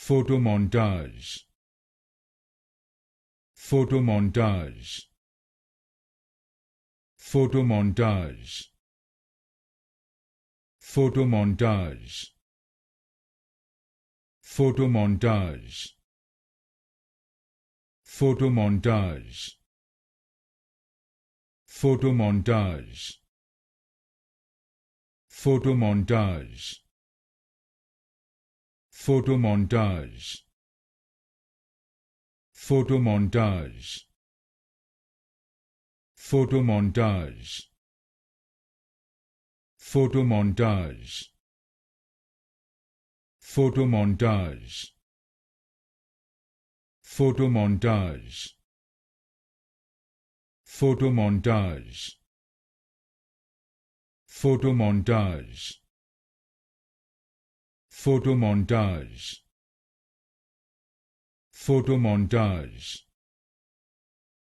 Photomontage. Photomontage. Photomontage. Photomontage. Photomontage. Photomontage. Photomontage. Photomontage. Photomontage. Photomontage. Photomontage. Photomontage. Photomontage. Photomontage. Photomontage. Photomontage. Photomontage. Photomontage.